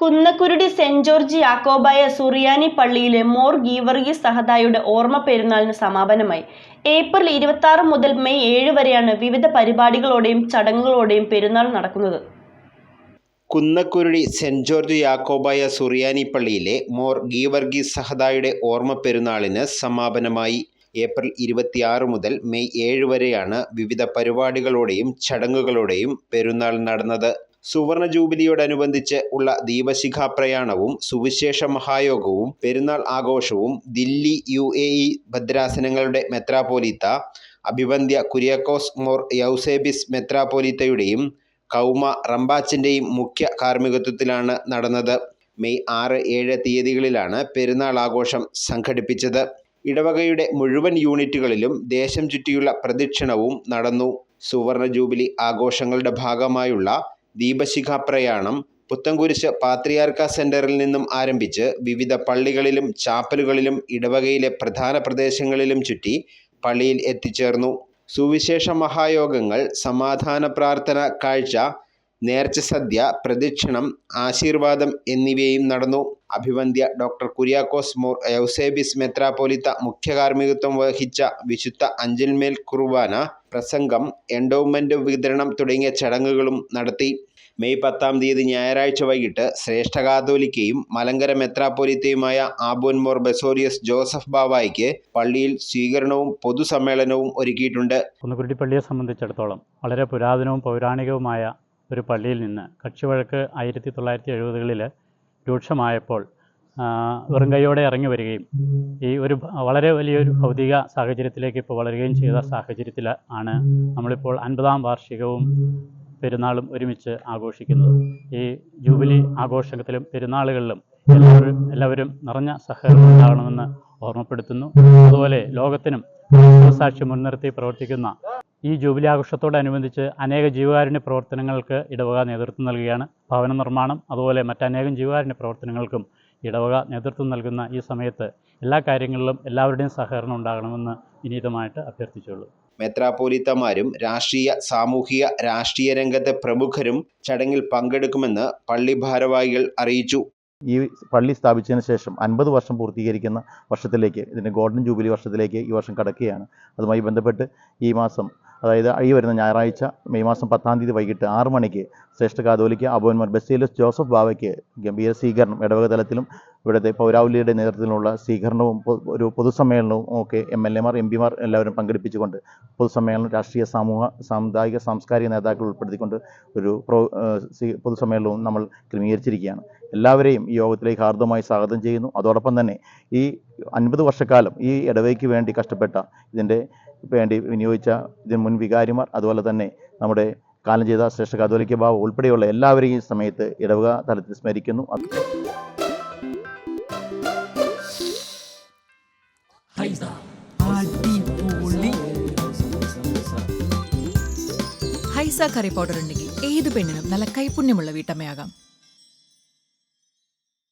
Kunnakkurudi saint George Yakobaya സുറിയാനി പള്ളിയിലെ more Geevarghese സഹദായുടെ ഓർമ്മ പെരുന്നാളിന് സമാപനമായി. ഏപ്രിൽ 26 മുതൽ മെയ് 7 വരെയാണ് വിവിധ പരിപാടികളോടെയും ചടങ്ങുകളോടെയും പെരുന്നാൾ നടക്കുന്നത്. കുന്നക്കുരുടി സെന്റ് ജോർജ് യാക്കോബായ സുറിയാനി പള്ളിയിലെ മോർ ഗീവർഗീസ് സഹദായുടെ ഓർമ്മ പെരുന്നാളിന് സമാപനമായി. ഏപ്രിൽ 26 മുതൽ മെയ് 7 വരെയാണ് വിവിധ പരിപാടികളോടെയും ചടങ്ങുകളോടെയും പെരുന്നാൾ നടന്നത്. സുവർണ ജൂബിലിയോടനുബന്ധിച്ച് ഉള്ള ദീപശിഖാപ്രയാണവും സുവിശേഷ മഹായോഗവും പെരുന്നാൾ ആഘോഷവും ദില്ലി UAE ഭദ്രാസനങ്ങളുടെ മെത്രാപ്പോലീത്ത അഭിവന്ദ്യ കുര്യാക്കോസ് മോർ യൗസേബിസ് മെത്രാപ്പോലീത്തയുടെയും കൗമ റമ്പാച്ചിൻ്റെയും മുഖ്യ കാർമ്മികത്വത്തിലാണ് നടന്നത്. മെയ് 6, 7 തീയതികളിലാണ് പെരുന്നാൾ ആഘോഷം സംഘടിപ്പിച്ചത്. ഇടവകയുടെ മുഴുവൻ യൂണിറ്റുകളിലും ദേശം ചുറ്റിയുള്ള പ്രദക്ഷിണവും നടന്നു. സുവർണ ജൂബിലി ആഘോഷങ്ങളുടെ ഭാഗമായുള്ള ദീപശിഖാപ്രയാണം പുത്തൻകുരിശ് പാത്രിയാർക്ക സെന്ററിൽ നിന്നും ആരംഭിച്ച് വിവിധ പള്ളികളിലും ചാപ്പലുകളിലും ഇടവകയിലെ പ്രധാന പ്രദേശങ്ങളിലും ചുറ്റി പള്ളിയിൽ എത്തിച്ചേർന്നു. സുവിശേഷ മഹായോഗങ്ങൾ, സമാധാന പ്രാർത്ഥന, കാഴ്ച, നേർച്ച സദ്യ, പ്രദക്ഷിണം, ആശീർവാദം എന്നിവയും നടന്നു. അഭിവന്ദ്യ ഡോക്ടർ കുര്യാക്കോസ് മോർ യൗസേബിസ് മെത്രാപ്പോലിത്ത മുഖ്യ കാർമ്മികത്വം വഹിച്ച വിശുദ്ധ അഞ്ചൽമേൽ കുർബാന, പ്രസംഗം, എൻഡോവ്മെന്റ് വിതരണം തുടങ്ങിയ ചടങ്ങുകളും നടത്തി. മെയ് 10 തീയതി ഞായറാഴ്ച വൈകിട്ട് ശ്രേഷ്ഠ കാതോലിക്കയും മലങ്കര മെത്രാപ്പോലിത്തയുമായ ആബോൻ മോർ ബസോലിയസ് ജോസഫ് ബാവായ്ക്ക് പള്ളിയിൽ സ്വീകരണവും പൊതുസമ്മേളനവും ഒരുക്കിയിട്ടുണ്ട്. കുന്നക്കുരുടി പള്ളിയെ സംബന്ധിച്ചിടത്തോളം വളരെ പുരാതനവും പൗരാണികവുമായ ഒരു പള്ളിയിൽ നിന്ന് കക്ഷിവഴക്ക് 1970കളിൽ രൂക്ഷമായപ്പോൾ വെറും കൈയോടെ ഇറങ്ങി വരികയും ഈ ഒരു വളരെ വലിയൊരു ഭൗതിക സാഹചര്യത്തിലേക്ക് ഇപ്പോൾ വളരുകയും ചെയ്ത സാഹചര്യത്തിൽ ആണ് നമ്മളിപ്പോൾ 50ാം വാർഷികവും പെരുന്നാളും ഒരുമിച്ച് ആഘോഷിക്കുന്നത്. ഈ ജൂബിലി ആഘോഷത്തിലും പെരുന്നാളുകളിലും എല്ലാവരും നിറഞ്ഞ സഹകരണം ഉണ്ടാകണമെന്ന് ഓർമ്മപ്പെടുത്തുന്നു. അതുപോലെ ലോകത്തിനും സാക്ഷി മുൻനിർത്തി പ്രവർത്തിക്കുന്ന ഈ ജൂബിലി ആഘോഷത്തോടനുബന്ധിച്ച് അനേക ജീവകാരുണ്യ പ്രവർത്തനങ്ങൾക്ക് ഇടവക നേതൃത്വം നൽകുകയാണ്. ഭവന നിർമ്മാണം, അതുപോലെ മറ്റനേകം ജീവകാരുണ്യ പ്രവർത്തനങ്ങൾക്കും ഇടവക നേതൃത്വം നൽകുന്ന ഈ സമയത്ത് എല്ലാ കാര്യങ്ങളിലും എല്ലാവരുടെയും സഹകരണം ഉണ്ടാകണമെന്ന് വിനീതമായിട്ട് അഭ്യർത്ഥിച്ചുള്ളൂ. മെത്രാപ്പോലിത്തമാരും രാഷ്ട്രീയ, സാമൂഹിക, രാഷ്ട്രീയ രംഗത്തെ പ്രമുഖരും ചടങ്ങിൽ പങ്കെടുക്കുമെന്ന് പള്ളി ഭാരവാഹികൾ അറിയിച്ചു. ഈ പള്ളി സ്ഥാപിച്ചതിന് ശേഷം 50 വർഷം പൂർത്തീകരിക്കുന്ന വർഷത്തിലേക്ക്, ഇതിൻ്റെ ഗോൾഡൻ ജൂബിലി വർഷത്തിലേക്ക് ഈ വർഷം കടക്കുകയാണ്. അതുമായി ബന്ധപ്പെട്ട് ഈ മാസം, അതായത് ഈ വരുന്ന ഞായറാഴ്ച മെയ് 10 തീയതി വൈകിട്ട് 6 മണിക്ക് ശ്രേഷ്ഠ കാതോലിക്ക അബോൻ മോർ ബസേലിയസ് ജോസഫ് ബാവയ്ക്ക് ഗംഭീര സ്വീകരണം ഇടവക തലത്തിലും ഇവിടുത്തെ പൗരാവലിയുടെ നേതൃത്വത്തിലുള്ള സ്വീകരണവും ഒരു പൊതുസമ്മേളനവും ഒക്കെ MLA മാർ MP മാർ എല്ലാവരും പങ്കെടുപ്പിച്ചുകൊണ്ട് പൊതുസമ്മേളനം രാഷ്ട്രീയ, സാമുദായിക, സാംസ്കാരിക നേതാക്കൾ ഉൾപ്പെടുത്തിക്കൊണ്ട് ഒരു പൊതുസമ്മേളനവും നമ്മൾ ക്രമീകരിച്ചിരിക്കുകയാണ്. എല്ലാവരെയും ഈ യോഗത്തിലേക്ക് ഹാർദമായി സ്വാഗതം ചെയ്യുന്നു. അതോടൊപ്പം തന്നെ ഈ 50 വർഷക്കാലം ഈ ഇടവകയ്ക്ക് വേണ്ടി കഷ്ടപ്പെട്ട, ഇതിൻ്റെ വേണ്ടി വിനിയോഗിച്ച ഇതിന് മുൻ വികാരിമാർ, അതുപോലെ തന്നെ നമ്മുടെ കാലം ചെയ്ത ശ്രേഷ്ഠ കാതോലിക്ക ബാവ ഉൾപ്പെടെയുള്ള എല്ലാവരെയും ഈ സമയത്ത് ഇടവക തലത്തിൽ സ്മരിക്കുന്നു. ഹൈസ കറി പൗഡർ ഉണ്ടെങ്കിൽ ഏത് പെണ്ണിനും നല്ല കൈപുണ്യമുള്ള വീട്ടമ്മയാകാം.